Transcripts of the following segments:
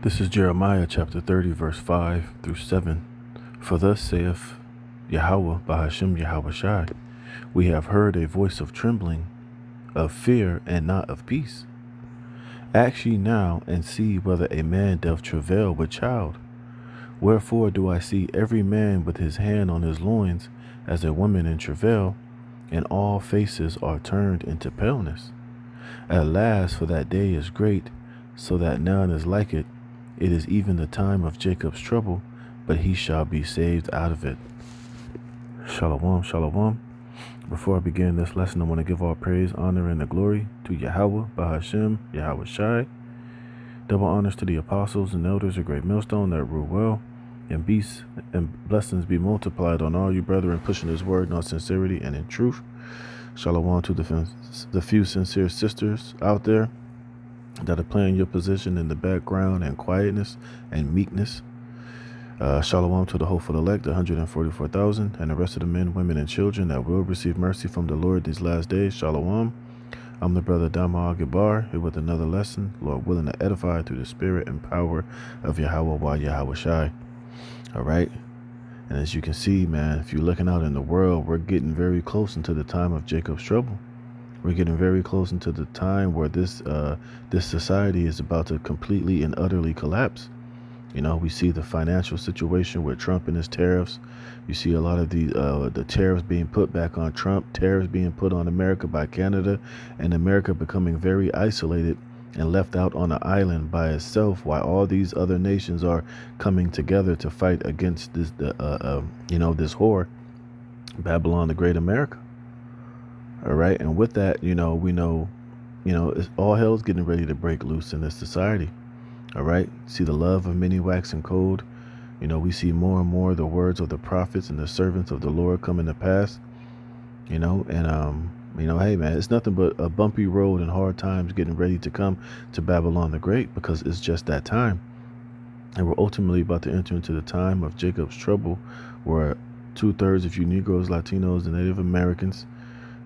This is Jeremiah chapter 30, verse 5 through 7. For thus saith Yahweh Bahashem Yahweh Shai, we have heard a voice of trembling, of fear, and not of peace. Ask ye now, and see whether a man doth travail with child. Wherefore do I see every man with his hand on his loins, as a woman in travail, and all faces are turned into paleness. At last, for that day is great, so that none is like it. It is even the time of Jacob's trouble, but he shall be saved out of it. Shalom, shalom. Before I begin this lesson, I want to give all praise, honor, and the glory to Yahweh, Bahashem, Yahweh Shai. Double honors to the apostles and elders of Great Millstone that rule well, and peace and blessings be multiplied on all you brethren pushing his word in all sincerity and in truth. Shalom to the few sincere sisters out there that are playing your position in the background and quietness and meekness. Shalom to the hopeful elect, 144,000, and the rest of the men, women, and children that will receive mercy from the Lord these last days. Shalom. I'm the brother Dama Gabar, here with another lesson, Lord willing to edify through the spirit and power of Yahweh Yahweh Shai. All right. And as you can see, man, if you're looking out in the world, we're getting very close into the time of Jacob's trouble. We're getting very close into the time where this society is about to completely and utterly collapse. You know, we see the financial situation with Trump and his tariffs. You see a lot of the tariffs being put back on Trump, tariffs being put on America by Canada, and America becoming very isolated and left out on an island by itself, while all these other nations are coming together to fight against this whore, Babylon the Great America. All right. And with that, we know, all hell's getting ready to break loose in this society. All right. See the love of many waxing cold. We see more and more the words of the prophets and the servants of the Lord coming to pass, hey, man, it's nothing but a bumpy road and hard times getting ready to come to Babylon the Great, because it's just that time. And we're ultimately about to enter into the time of Jacob's trouble, where 2/3 of you Negroes, Latinos, and Native Americans,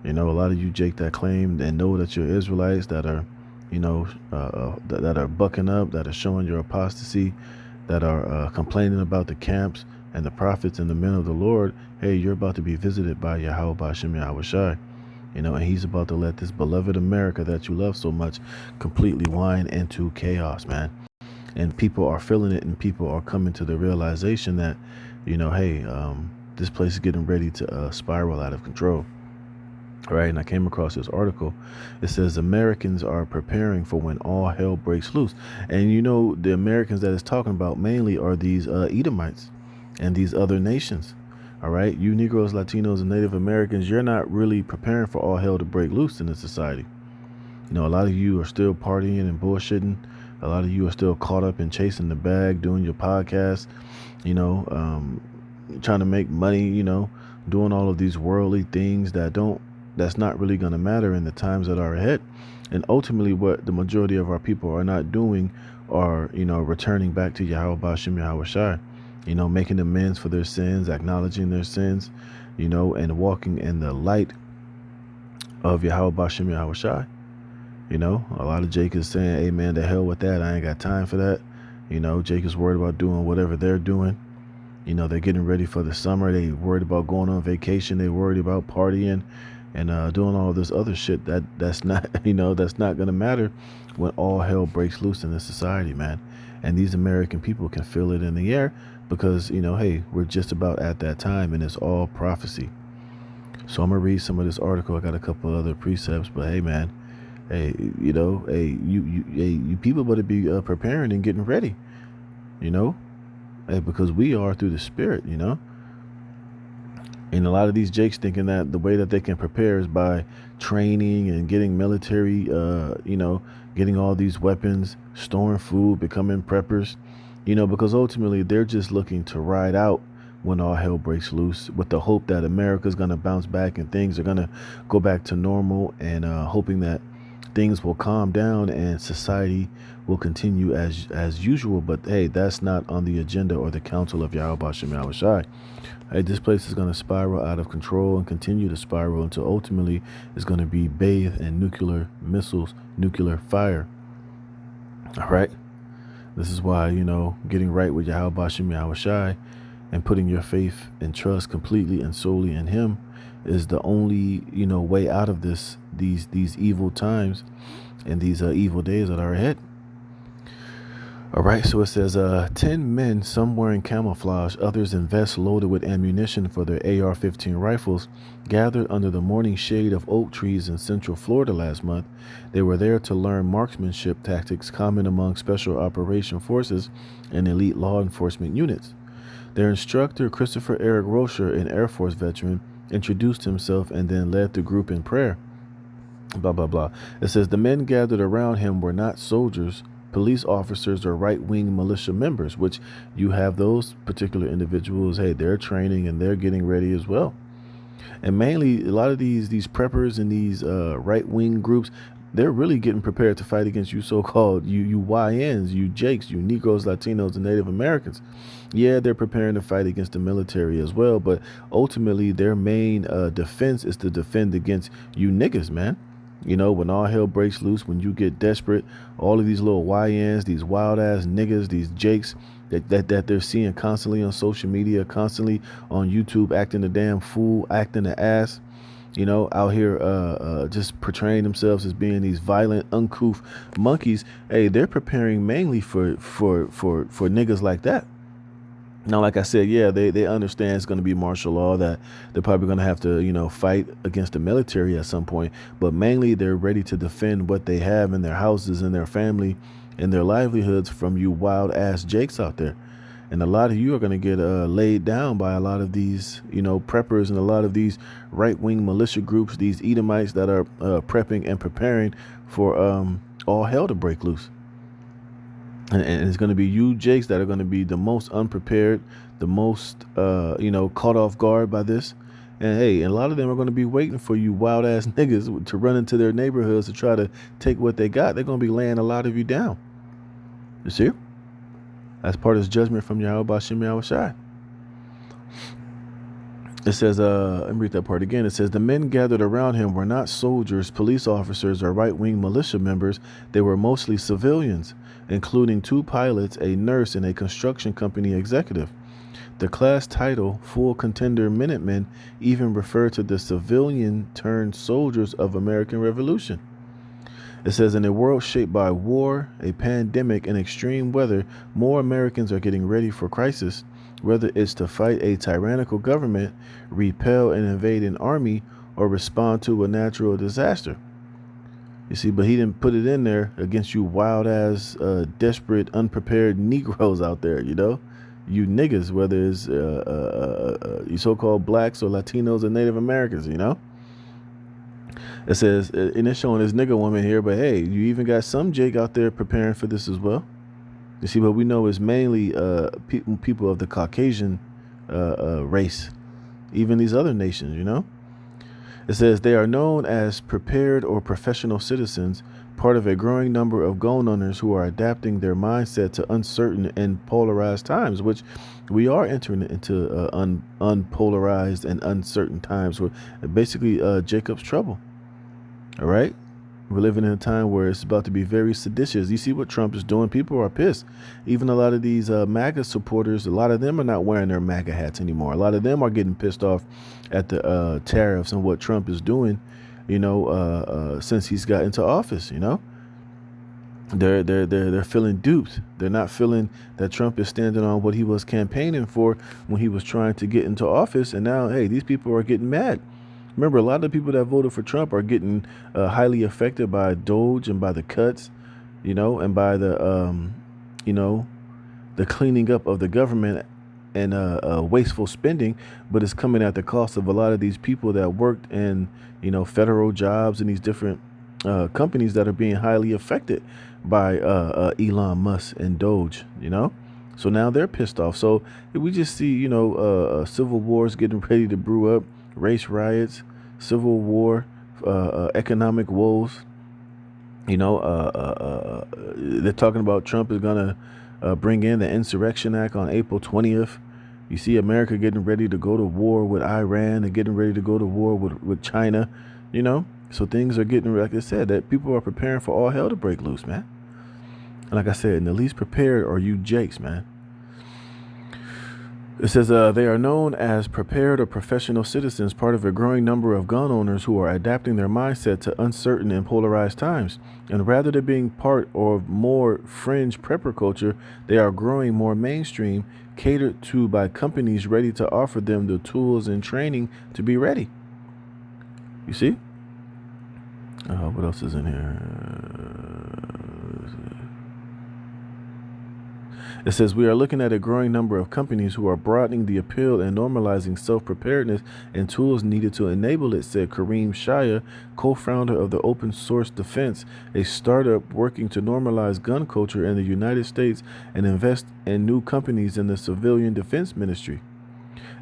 a lot of you, Jake, that claim and know that you're Israelites, that are, that are bucking up, that are showing your apostasy, that are complaining about the camps and the prophets and the men of the Lord. Hey, you're about to be visited by Yahweh Bashem Yahweh Shai, and he's about to let this beloved America that you love so much completely wind into chaos, man. And people are feeling it, and people are coming to the realization that, hey, this place is getting ready to spiral out of control. Right, and I came across this article. It says Americans are preparing for when all hell breaks loose. And the Americans that it's talking about mainly are these Edomites and these other nations. All right, you Negroes, Latinos, and Native Americans, you're not really preparing for all hell to break loose in this society. A lot of you are still partying and bullshitting. A lot of you are still caught up in chasing the bag, doing your podcast, trying to make money, doing all of these worldly things that's not really going to matter in the times that are ahead. And ultimately, what the majority of our people are not doing are, returning back to Yahweh Bashem Yahweh Shai, making amends for their sins, acknowledging their sins, and walking in the light of Yahweh Bashem Yahweh Shai. A lot of Jake is saying, hey, man, the hell with that. I ain't got time for that. Jake is worried about doing whatever they're doing. They're getting ready for the summer. They worried about going on vacation. They worried about partying and doing all this other shit that's not, that's not going to matter when all hell breaks loose in this society, man. And these American people can feel it in the air because, hey, we're just about at that time, and it's all prophecy. So I'm going to read some of this article. I got a couple other precepts, but hey, man, hey, you people better be preparing and getting ready, hey, because we are through the spirit, And a lot of these Jakes thinking that the way that they can prepare is by training and getting military, getting all these weapons, storing food, becoming preppers, because ultimately they're just looking to ride out when all hell breaks loose with the hope that America's going to bounce back and things are going to go back to normal, and hoping that things will calm down and society will continue as usual. But hey, that's not on the agenda or the council of Yahweh Bashem Yahweh Shai. Hey, this place is going to spiral out of control and continue to spiral until ultimately it's going to be bathed in nuclear missiles, nuclear fire. All right. This is why, getting right with Yahweh Bashem Yahweh Shai and putting your faith and trust completely and solely in him is the only, way out of these evil times and these evil days that are ahead. All right, so it says 10 men, some wearing camouflage, others in vests loaded with ammunition for their AR-15 rifles, gathered under the morning shade of oak trees in Central Florida last month. They were there to learn marksmanship tactics common among Special Operation Forces and elite law enforcement units. Their instructor, Christopher Eric Rocher, an Air Force veteran, introduced himself and then led the group in prayer. Blah, blah, blah. It says the men gathered around him were not soldiers, police officers, or right-wing militia members, which you have those particular individuals. Hey, they're training and they're getting ready as well. And mainly a lot of these preppers and these right-wing groups, they're really getting prepared to fight against you so-called you YNs, you Jakes, you Negroes, Latinos, and Native Americans. Yeah, they're preparing to fight against the military as well, but ultimately their main defense is to defend against you niggas, man. When all hell breaks loose, when you get desperate, all of these little YNs, these wild ass niggas, these Jakes that they're seeing constantly on social media, constantly on YouTube, acting a damn fool, acting an ass, out here just portraying themselves as being these violent, uncouth monkeys. Hey, they're preparing mainly for niggas like that. Now, like I said, yeah, they understand it's going to be martial law, that they're probably going to have to, fight against the military at some point. But mainly they're ready to defend what they have in their houses and their family and their livelihoods from you wild ass Jakes out there. And a lot of you are going to get laid down by a lot of these, preppers and a lot of these right wing militia groups, these Edomites that are prepping and preparing for all hell to break loose. And it's going to be you Jakes that are going to be the most unprepared, the most, caught off guard by this. And hey, a lot of them are going to be waiting for you wild ass niggas to run into their neighborhoods to try to take what they got. They're going to be laying a lot of you down. You see? That's part of this judgment from Yahweh Bashem Yahweh Shai. It says, let me read that part again. It says, the men gathered around him were not soldiers, police officers, or right-wing militia members. They were mostly civilians, including 2 pilots, a nurse, and a construction company executive. The class title, Full Contender Minutemen, even referred to the civilian-turned soldiers of American Revolution. It says, in a world shaped by war, a pandemic, and extreme weather, more Americans are getting ready for crisis, whether it's to fight a tyrannical government, repel and invade an army, or respond to a natural disaster. You see, but he didn't put it in there against you wild ass, desperate, unprepared Negroes out there, you niggas, whether it's you so-called blacks or Latinos or Native Americans, It says, and it's showing this nigga woman here, but hey, you even got some Jake out there preparing for this as well. You see, but we know it's mainly people of the Caucasian race, even these other nations, It says they are known as prepared or professional citizens, part of a growing number of gun owners who are adapting their mindset to uncertain and polarized times, which we are entering into unpolarized and uncertain times. Where basically Jacob's trouble. All right. We're living in a time where it's about to be very seditious. You see what Trump is doing. People are pissed. Even a lot of these MAGA supporters, a lot of them are not wearing their MAGA hats anymore. A lot of them are getting pissed off at the tariffs and what Trump is doing, since he's got into office, They're feeling duped. They're not feeling that Trump is standing on what he was campaigning for when he was trying to get into office. And now, hey, these people are getting mad. Remember, a lot of the people that voted for Trump are getting highly affected by Doge and by the cuts, and by the, the cleaning up of the government and wasteful spending. But it's coming at the cost of a lot of these people that worked in, federal jobs and these different companies that are being highly affected by Elon Musk and Doge, So now they're pissed off. So we just see, civil wars getting ready to brew up. Race riots, civil war, economic woes. They're talking about Trump is going to bring in the Insurrection Act on April 20th. You see America getting ready to go to war with Iran and getting ready to go to war with China, So things are getting, like I said, that people are preparing for all hell to break loose, man. And like I said, in the least prepared are you Jakes, man. It says they are known as prepared or professional citizens, part of a growing number of gun owners who are adapting their mindset to uncertain and polarized times. And rather than being part of more fringe prepper culture, they are growing more mainstream, catered to by companies ready to offer them the tools and training to be ready. You see? What else is in here? It says, we are looking at a growing number of companies who are broadening the appeal and normalizing self-preparedness and tools needed to enable it, said Kareem Shia, co-founder of the Open Source Defense, a startup working to normalize gun culture in the United States and invest in new companies in the civilian defense ministry.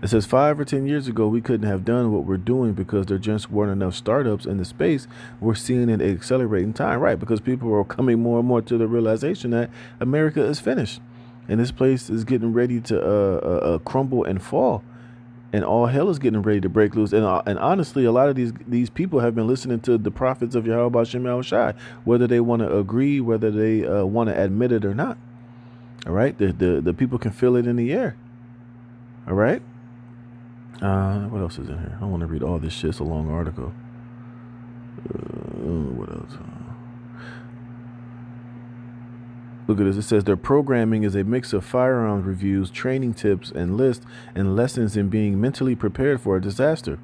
It says 5 or 10 years ago, we couldn't have done what we're doing because there just weren't enough startups in the space. We're seeing it accelerating time, right? Because people are coming more and more to the realization that America is finished. And this place is getting ready to crumble and fall, and all hell is getting ready to break loose. And honestly, a lot of these people have been listening to the prophets of Yahweh Ba'Shem Yahushai, whether they want to agree, whether they want to admit it or not. All right, the people can feel it in the air. All right. What else is in here? I don't want to read all this shit. It's a long article. What else? Look at this. It says their programming is a mix of firearms reviews, training tips, and lists, and lessons in being mentally prepared for a disaster.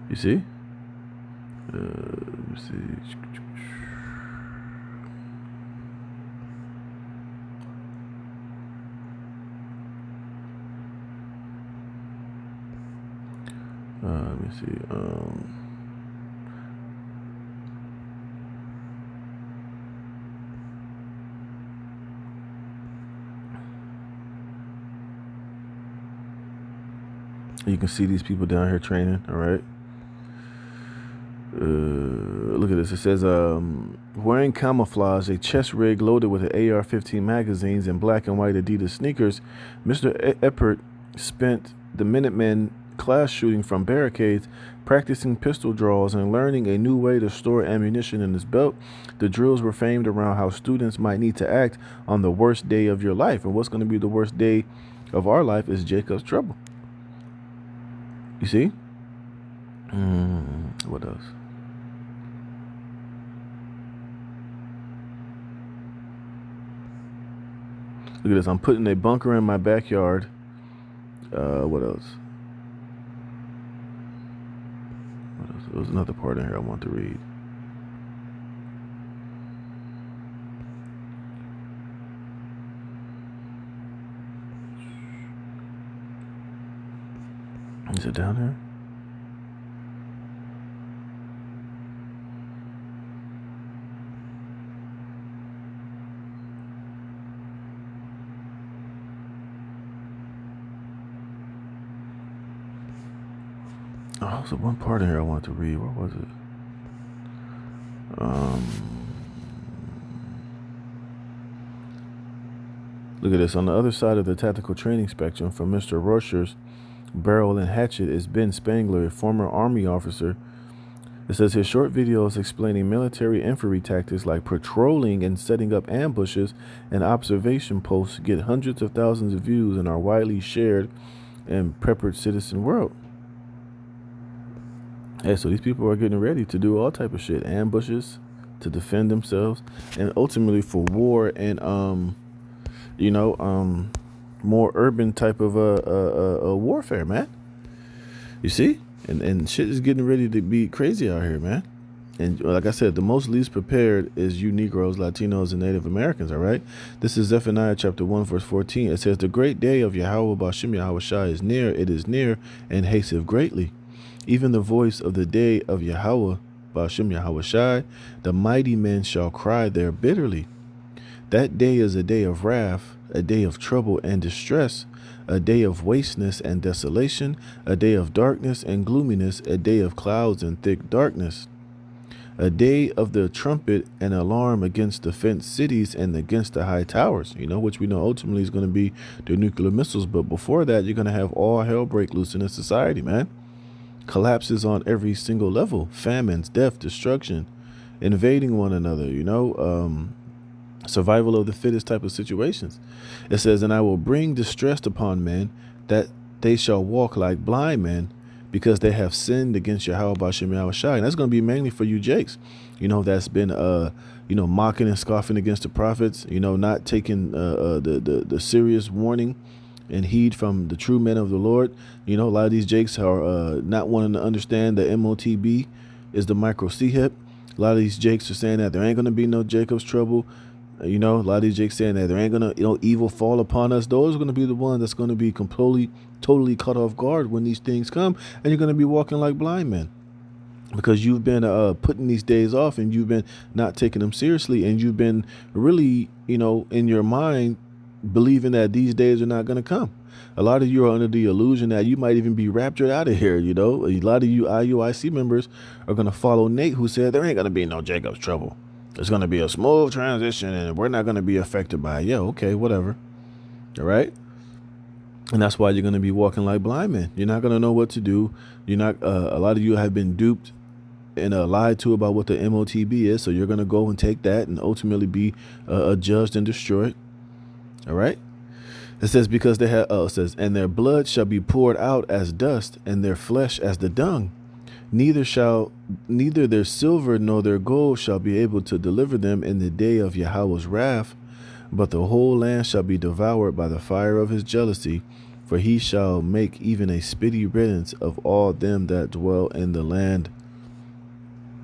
You see? Let me see. Let me see. You can see these people down here training, all right? Look at this. It says, wearing camouflage, a chest rig loaded with an AR-15 magazines and black and white Adidas sneakers, Mr. Eppert spent the Minutemen class shooting from barricades, practicing pistol draws, and learning a new way to store ammunition in his belt. The drills were framed around how students might need to act on the worst day of your life. And what's going to be the worst day of our life is Jacob's trouble. You see? What else? Look at this. I'm putting a bunker in my backyard. What else? There was another part in here I want to read. Is it down here? Oh, so one part in here I wanted to read. Where was it? Look at this. On the other side of the tactical training spectrum from Mr. Rorschach's barrel and hatchet is Ben Spangler, a former Army officer. It says his short videos explaining military infantry tactics like patrolling and setting up ambushes and observation posts get hundreds of thousands of views and are widely shared in preppered citizen world. Hey, so these people are getting ready to do all type of shit, ambushes to defend themselves, and ultimately for war and more urban type of warfare, man. You see, and shit is getting ready to be crazy out here, man. And like I said, the most least prepared is you Negroes, Latinos, and Native Americans. All right. This is Zephaniah chapter 1, verse 14. It says, "The great day of Yahweh Ba'Shem Yahushai is near. It is near and hasteth greatly. Even the voice of the day of Yahweh Ba'Shem Yahushai, the mighty men shall cry there bitterly. That day is a day of wrath, a day of trouble and distress, a day of wasteness and desolation, a day of darkness and gloominess, a day of clouds and thick darkness, a day of the trumpet and alarm against the fenced cities and against the high towers," which we know ultimately is going to be the nuclear missiles. But before that, you're going to have all hell break loose in the society, man. Collapses on every single level, famines, death, destruction, invading one another, Survival of the fittest type of situations. It says, and I will bring distress upon men, that they shall walk like blind men, because they have sinned against Yahweh Ba'ashem Yahweh Shai. And that's going to be mainly for you Jakes, that's been mocking and scoffing against the prophets, not taking the serious warning and heed from the true men of the Lord. A lot of these Jakes are not wanting to understand that MOTB is the micro C hip. A lot of these Jakes are saying that there ain't going to be no Jacob's trouble. A lot of these Jakes saying that there ain't going to, evil fall upon us. Those are going to be the ones that's going to be totally caught off guard when these things come. And you're going to be walking like blind men, because you've been putting these days off, and you've been not taking them seriously. And you've been really, in your mind, believing that these days are not going to come. A lot of you are under the illusion that you might even be raptured out of here. A lot of you IUIC members are going to follow Nate, who said there ain't going to be no Jacob's trouble. It's going to be a smooth transition and we're not going to be affected by it. Yeah, okay, whatever. All right. And that's why you're going to be walking like blind men. You're not going to know what to do. You're not. A lot of you have been duped and lied to about what the MOTB is. So you're going to go and take that and ultimately be judged and destroyed. All right. It says, because they have, it says, and their blood shall be poured out as dust, and their flesh as the dung. Neither their silver nor their gold shall be able to deliver them in the day of Yahweh's wrath, but the whole land shall be devoured by the fire of his jealousy, for he shall make even a spitty riddance of all them that dwell in the land.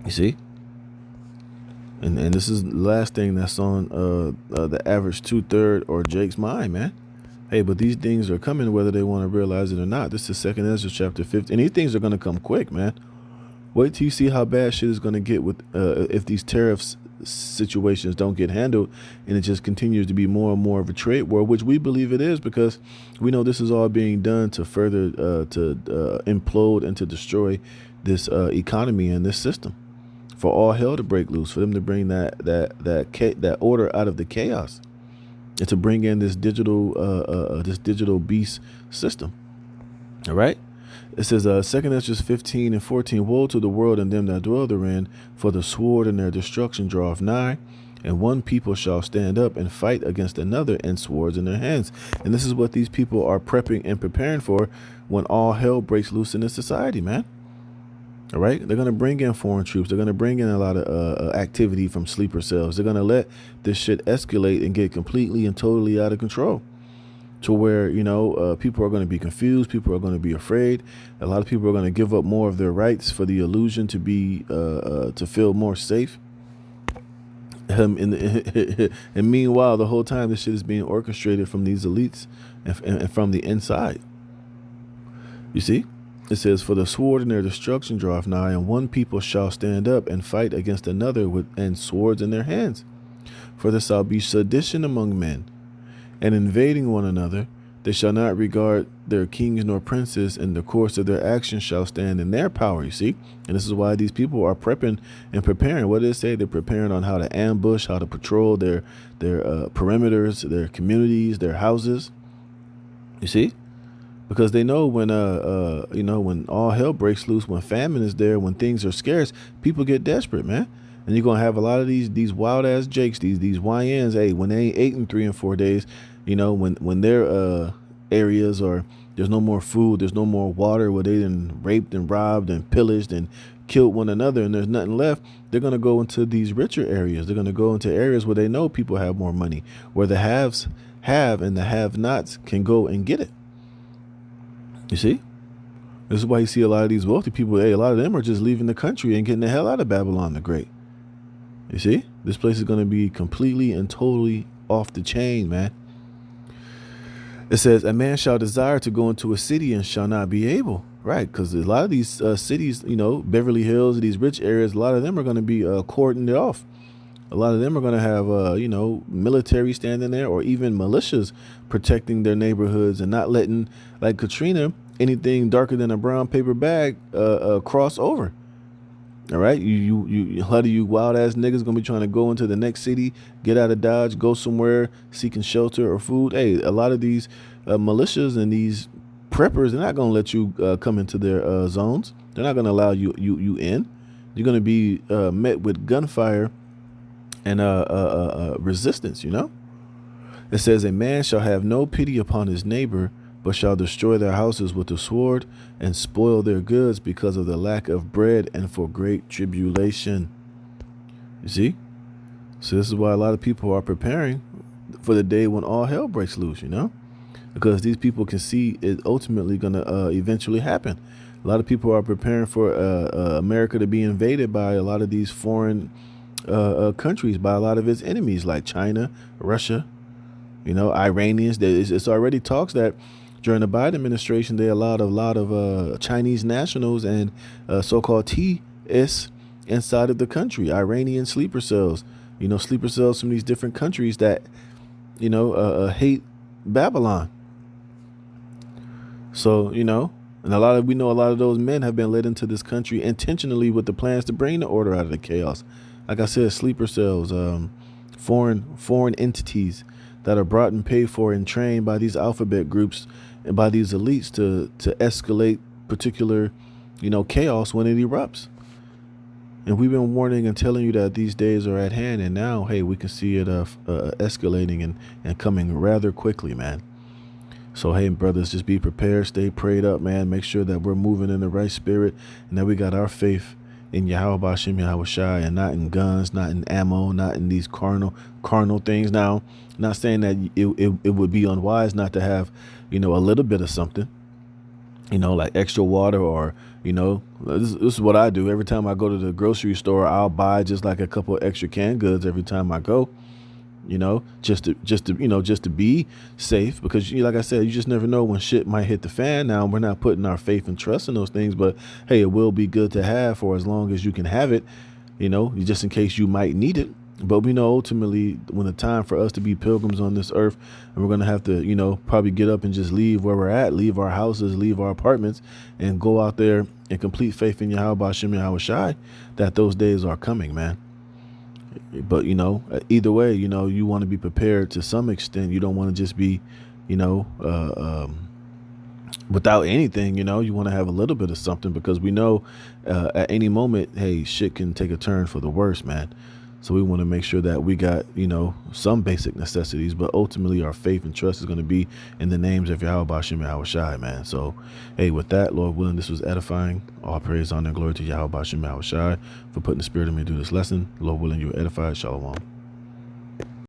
You see? And this is the last thing that's on the average 2/3 or Jake's mind, man. Hey, but these things are coming whether they want to realize it or not. This is 2nd Ezra chapter 15. And these things are going to come quick, man. Wait till you see how bad shit is going to get with if these tariffs situations don't get handled, and it just continues to be more and more of a trade war, which we believe it is, because we know this is all being done to further implode and to destroy this economy and this system, for all hell to break loose, for them to bring that order out of the chaos, and to bring in this digital beast system. All right. It says, 2nd Ezra 15 and 14, woe to the world and them that dwell therein, for the sword and their destruction draweth nigh, and one people shall stand up and fight against another, and swords in their hands. And this is what these people are prepping and preparing for when all hell breaks loose in this society, man. All right. They're going to bring in foreign troops. They're going to bring in a lot of activity from sleeper cells. They're going to let this shit escalate and get completely and totally out of control, to where, people are going to be confused. People are going to be afraid. A lot of people are going to give up more of their rights for the illusion to be to feel more safe. And meanwhile, the whole time this shit is being orchestrated from these elites and from the inside. You see, it says, for the sword and their destruction draweth nigh, and one people shall stand up and fight against another and swords in their hands. For there shall be sedition among men, and invading one another. They shall not regard their kings nor princes, and the course of their actions shall stand in their power. You see? And this is why these people are prepping and preparing. What did it say? They're preparing on how to ambush, how to patrol their perimeters, their communities, their houses. You see? Because they know when when all hell breaks loose, when famine is there, when things are scarce, people get desperate, man. And you're gonna have a lot of these wild ass Jakes, these YNs. Hey, when they ain't ate in 3 and 4 days, when their areas are, there's no more food, there's no more water, where they done raped and robbed and pillaged and killed one another, and there's nothing left, they're gonna go into these richer areas. They're gonna go into areas where they know people have more money, where the haves have and the have-nots can go and get it. You see? This is why you see a lot of these wealthy people. Hey, a lot of them are just leaving the country and getting the hell out of Babylon the Great. You see? This place is going to be completely and totally off the chain, man. It says, a man shall desire to go into a city and shall not be able. Right, because a lot of these cities, Beverly Hills, these rich areas, a lot of them are going to be cordoned off. A lot of them are going to have, military standing there, or even militias protecting their neighborhoods and not letting, like Katrina, anything darker than a brown paper bag cross over. All right. You a lot of you wild ass niggas going to be trying to go into the next city, get out of Dodge, go somewhere seeking shelter or food. Hey, a lot of these militias and these preppers, they're not going to let you come into their zones. They're not going to allow you in. You're going to be met with gunfire and resistance, you know? It says, a man shall have no pity upon his neighbor, but shall destroy their houses with the sword and spoil their goods because of the lack of bread and for great tribulation. You see? So this is why a lot of people are preparing for the day when all hell breaks loose, you know? Because these people can see it ultimately going to eventually happen. A lot of people are preparing for America to be invaded by a lot of these foreign countries, by a lot of its enemies like China, Russia, you know, Iranians. It's already talks that during the Biden administration, they allowed a lot of Chinese nationals and so-called TS inside of the country, Iranian sleeper cells, you know, sleeper cells from these different countries that, you know, hate Babylon. So, you know, and we know a lot of those men have been led into this country intentionally with the plans to bring the order out of the chaos. Like I said, sleeper cells, foreign entities that are brought and paid for and trained by these alphabet groups and by these elites to escalate particular, you know, chaos when it erupts. And we've been warning and telling you that these days are at hand. And now, hey, we can see it escalating and coming rather quickly, man. So, hey, brothers, just be prepared. Stay prayed up, man. Make sure that we're moving in the right spirit and that we got our faith in Yahweh Bashim Yahweh Shai and not in guns, not in ammo, not in these carnal things. Now, not saying that it would be unwise not to have, you know, a little bit of something, you know, like extra water or, you know, this is what I do. Every time I go to the grocery store, I'll buy just like a couple of extra canned goods every time I go. You know, just to be safe, because like I said, you just never know when shit might hit the fan. Now, we're not putting our faith and trust in those things, but hey, it will be good to have for as long as you can have it, you know, just in case you might need it. But we know ultimately when the time for us to be pilgrims on this earth, and we're going to have to, you know, probably get up and just leave where we're at, leave our houses, leave our apartments, and go out there in complete faith in Yahweh Bashim Yahweh Shai, that those days are coming, man. But, you know, either way, you know, you want to be prepared to some extent. You don't want to just be, you know, without anything. You know, you want to have a little bit of something, because we know at any moment, hey, shit can take a turn for the worse, man. So we want to make sure that we got, you know, some basic necessities, but ultimately our faith and trust is going to be in the names of Yahweh Bashim Yahweh Shai, man. So, hey, with that, Lord willing, this was edifying. All praise, honor, and glory to Yahweh Bashim Yahweh Shai for putting the spirit in me to do this lesson. Lord willing, you were edified. Shalom.